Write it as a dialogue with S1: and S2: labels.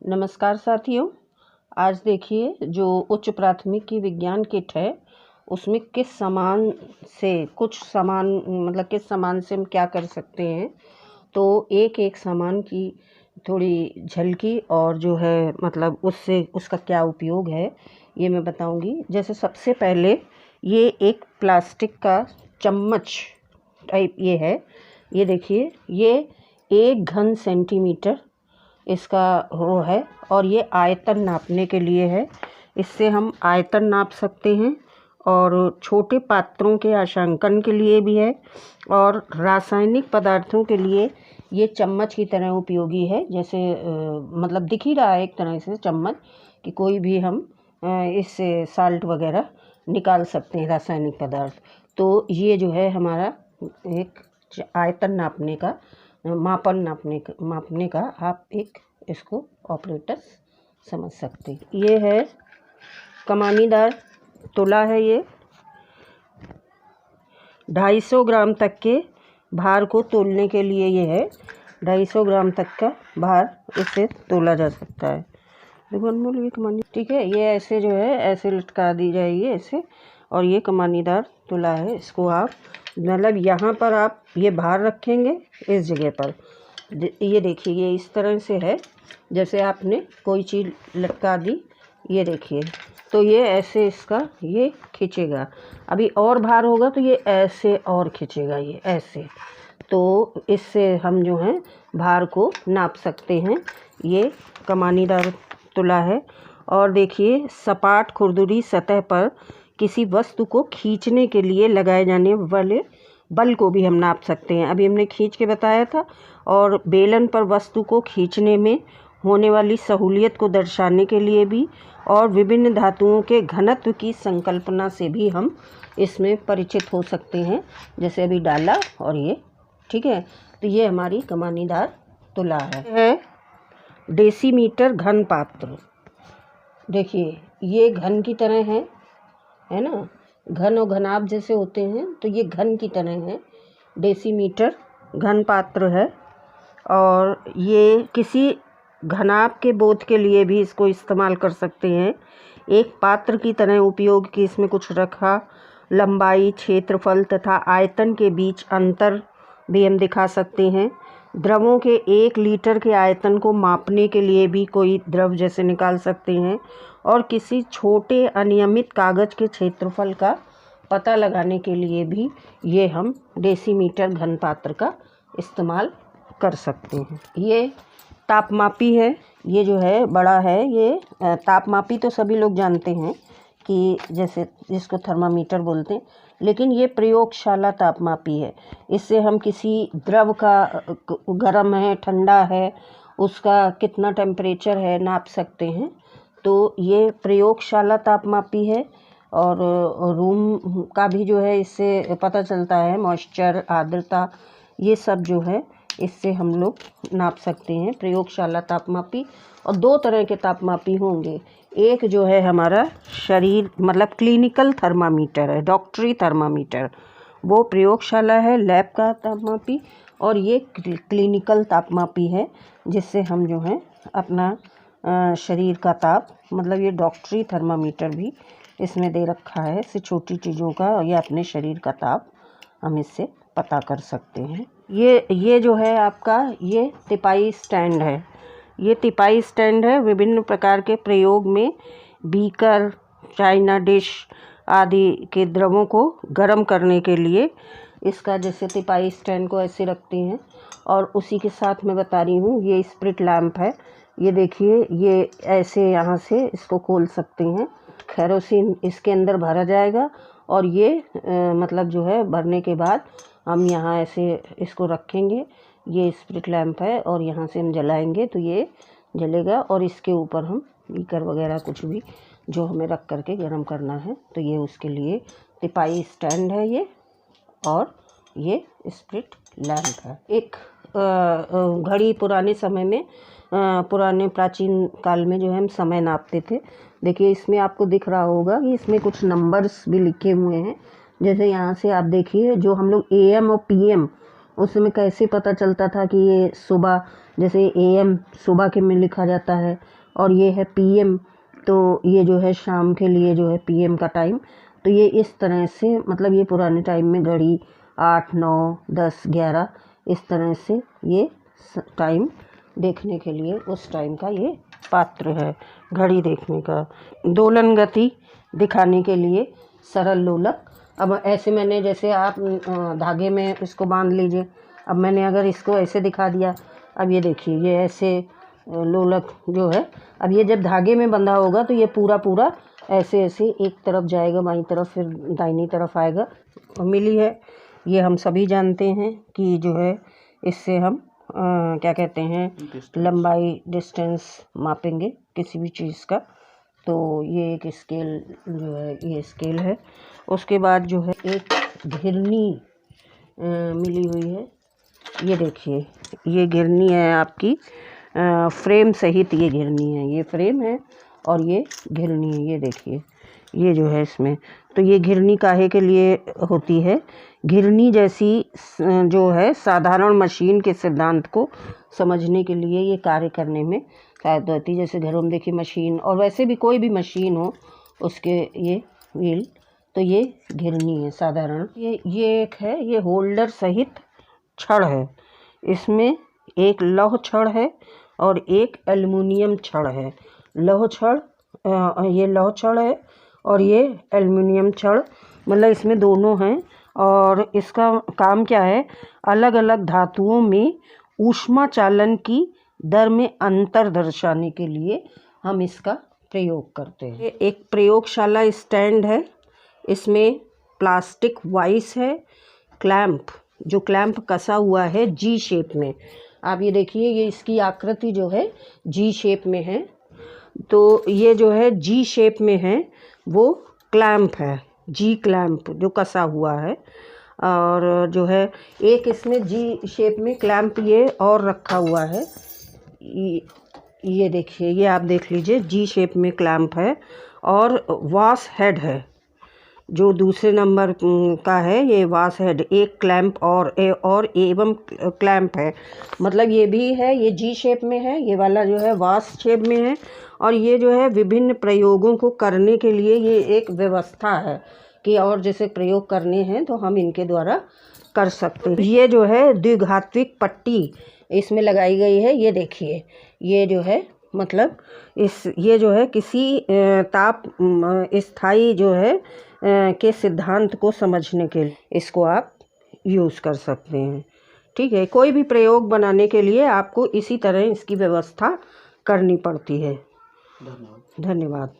S1: नमस्कार साथियों। आज देखिए जो उच्च प्राथमिक की विज्ञान किट है उसमें किस सामान से किस सामान से हम क्या कर सकते हैं। तो एक एक सामान की थोड़ी झलकी और जो है उससे उसका क्या उपयोग है ये मैं बताऊंगी। जैसे सबसे पहले ये एक प्लास्टिक का चम्मच टाइप ये है। ये देखिए ये 1 घन सेंटीमीटर इसका वो है और ये आयतन नापने के लिए है। इससे हम आयतन नाप सकते हैं और छोटे पात्रों के अंशांकन के लिए भी है और रासायनिक पदार्थों के लिए ये चम्मच की तरह उपयोगी है। जैसे दिख ही रहा है एक तरह से चम्मच कि कोई भी हम इससे साल्ट वगैरह निकाल सकते हैं, रासायनिक पदार्थ। तो ये जो है हमारा एक आयतन नापने का मापने का आप एक इसको ऑपरेटर समझ सकते हैं। ये है कमानीदार तुला है। ये 250 ग्राम तक के भार को तोलने के लिए ये है। 250 ग्राम तक का भार इससे तोला जा सकता है। देखो अनमोल ये कमानी, ठीक है। ये ऐसे जो है ऐसे लटका दी जाएगी ऐसे, और ये कमानीदार तुला है। इसको आप यहाँ पर आप ये भार रखेंगे इस जगह पर। ये देखिए ये इस तरह से है जैसे आपने कोई चीज़ लटका दी। ये देखिए तो ये ऐसे इसका ये खींचेगा। अभी और भार होगा तो ये ऐसे और खींचेगा, ये ऐसे। तो इससे हम जो है भार को नाप सकते हैं। ये कमानीदार तुला है। और देखिए सपाट खुरदुरी सतह पर किसी वस्तु को खींचने के लिए लगाए जाने वाले बल को भी हम नाप सकते हैं। अभी हमने खींच के बताया था। और बेलन पर वस्तु को खींचने में होने वाली सहूलियत को दर्शाने के लिए भी, और विभिन्न धातुओं के घनत्व की संकल्पना से भी हम इसमें परिचित हो सकते हैं। जैसे अभी डाला और ये, ठीक है। तो ये हमारी कमानीदार तुला है। डेसीमीटर घन पात्र, देखिए ये घन की तरह है ना। घन और घनाभ जैसे होते हैं तो ये घन की तरह है। डेसीमीटर घन पात्र है। और ये किसी घनाभ के बोध के लिए भी इसको इस्तेमाल कर सकते हैं। एक पात्र की तरह उपयोग की इसमें कुछ रखा, लंबाई, क्षेत्रफल तथा आयतन के बीच अंतर भी हम दिखा सकते हैं। द्रवों के 1 लीटर के आयतन को मापने के लिए भी कोई द्रव जैसे निकाल सकते हैं। और किसी छोटे अनियमित कागज़ के क्षेत्रफल का पता लगाने के लिए भी ये हम डेसीमीटर घन पात्र का इस्तेमाल कर सकते हैं। ये तापमापी है। ये जो है बड़ा है। ये तापमापी तो सभी लोग जानते हैं कि जैसे जिसको थर्मामीटर बोलते हैं, लेकिन ये प्रयोगशाला तापमापी है। इससे हम किसी द्रव का गर्म है ठंडा है उसका कितना टेम्परेचर है नाप सकते हैं। तो ये प्रयोगशाला तापमापी है। और रूम का भी जो है इससे पता चलता है, मॉइस्चर, आर्द्रता, ये सब जो है इससे हम लोग नाप सकते हैं। प्रयोगशाला तापमापी। और 2 तरह के तापमापी होंगे। एक जो है हमारा शरीर क्लिनिकल थर्मामीटर है, डॉक्टरी थर्मामीटर, वो प्रयोगशाला है, लैब का तापमापी। और ये क्लिनिकल तापमापी है जिससे हम जो है अपना शरीर का ताप, ये डॉक्टरी थर्मामीटर भी इसमें दे रखा है। इससे छोटी चीज़ों का या अपने शरीर का ताप हम इससे पता कर सकते हैं। ये जो है आपका ये तिपाई स्टैंड है। ये तिपाई स्टैंड है। विभिन्न प्रकार के प्रयोग में बीकर, चाइना डिश आदि के द्रवों को गर्म करने के लिए इसका जैसे तिपाई स्टैंड को ऐसे रखते हैं। और उसी के साथ मैं बता रही हूँ ये स्प्रिट लैंप है। ये देखिए ये ऐसे यहाँ से इसको खोल सकते हैं। केरोसिन इसके अंदर भरा जाएगा और ये जो है भरने के बाद हम यहाँ ऐसे इसको रखेंगे। ये स्प्रिट लैंप है और यहाँ से हम जलाएंगे तो ये जलेगा। और इसके ऊपर हम बीकर वगैरह कुछ भी जो हमें रख करके गर्म करना है तो ये उसके लिए तिपाई स्टैंड है ये। और ये स्प्रिट लैंप है। एक घड़ी पुराने समय में पुराने प्राचीन काल में जो है हम समय नापते थे। देखिए इसमें आपको दिख रहा होगा कि इसमें कुछ नंबर्स भी लिखे हुए हैं। जैसे यहाँ से आप देखिए जो हम लोग AM और PM उसमें कैसे पता चलता था कि ये सुबह, जैसे AM सुबह के में लिखा जाता है और ये है PM, तो ये जो है शाम के लिए जो है PM का टाइम। तो ये इस तरह से, मतलब ये पुराने टाइम में घड़ी 8, 9, 10, 11 इस तरह से ये टाइम देखने के लिए उस टाइम का ये पात्र है घड़ी देखने का। दोलन गति दिखाने के लिए सरल लोलक। अब ऐसे मैंने, जैसे आप धागे में इसको बांध लीजिए, अब मैंने अगर इसको ऐसे दिखा दिया, अब ये देखिए ये ऐसे लोलक जो है, अब ये जब धागे में बंधा होगा तो ये पूरा ऐसे ऐसे एक तरफ जाएगा बाईं तरफ, फिर दाहिनी तरफ आएगा। मिली है, ये हम सभी जानते हैं कि जो है इससे हम क्या कहते हैं, लंबाई, डिस्टेंस मापेंगे किसी भी चीज़ का। तो ये एक स्केल जो है, ये स्केल है। उसके बाद जो है एक घिरनी मिली हुई है। ये देखिए ये घिरनी है आपकी, फ्रेम सहित ये घिरनी है। ये फ्रेम है और ये घिरनी है। ये देखिए ये जो है इसमें, तो ये घिरनी काहे के लिए होती है? घिरनी जैसी जो है साधारण मशीन के सिद्धांत को समझने के लिए ये कार्य करने में सहायता होती है। जैसे घरों में देखिए मशीन, और वैसे भी कोई भी मशीन हो उसके ये व्हील, तो ये घिरनी है साधारण। ये एक है, ये होल्डर सहित छड़ है। इसमें एक लौह छड़ है और एक एल्युमिनियम छड़ है। लौह छड़, ये लौह छड़ है और ये एल्युमिनियम छड़, मतलब इसमें दोनों हैं। और इसका काम क्या है? अलग अलग धातुओं में ऊष्मा चालन की दर में अंतर दर्शाने के लिए हम इसका प्रयोग करते हैं। ये एक प्रयोगशाला स्टैंड है। इसमें प्लास्टिक वाइस है, क्लैंप, जो क्लैंप कसा हुआ है जी शेप में। आप ये देखिए, ये इसकी आकृति जो है जी शेप में है। तो ये जो है जी शेप में है वो क्लैंप है, जी क्लैंप जो कसा हुआ है। और जो है एक इसमें जी शेप में क्लैंप ये और रखा हुआ है। ये देखिए, ये आप देख लीजिए, जी शेप में क्लैंप है। और वाश हेड है जो दूसरे नंबर का है, ये वाश हेड, एक क्लैंप और एवं क्लैंप है। मतलब ये भी है, ये जी शेप में है, ये वाला जो है वाश शेप में है। और ये जो है विभिन्न प्रयोगों को करने के लिए ये एक व्यवस्था है कि और जैसे प्रयोग करने हैं तो हम इनके द्वारा कर सकते हैं। ये जो है द्विघात्विक पट्टी इसमें लगाई गई है। ये देखिए, ये जो है मतलब ये जो है किसी ताप स्थायी जो है के सिद्धांत को समझने के लिए इसको आप यूज़ कर सकते हैं। ठीक है, कोई भी प्रयोग बनाने के लिए आपको इसी तरह इसकी व्यवस्था करनी पड़ती है। धन्यवाद।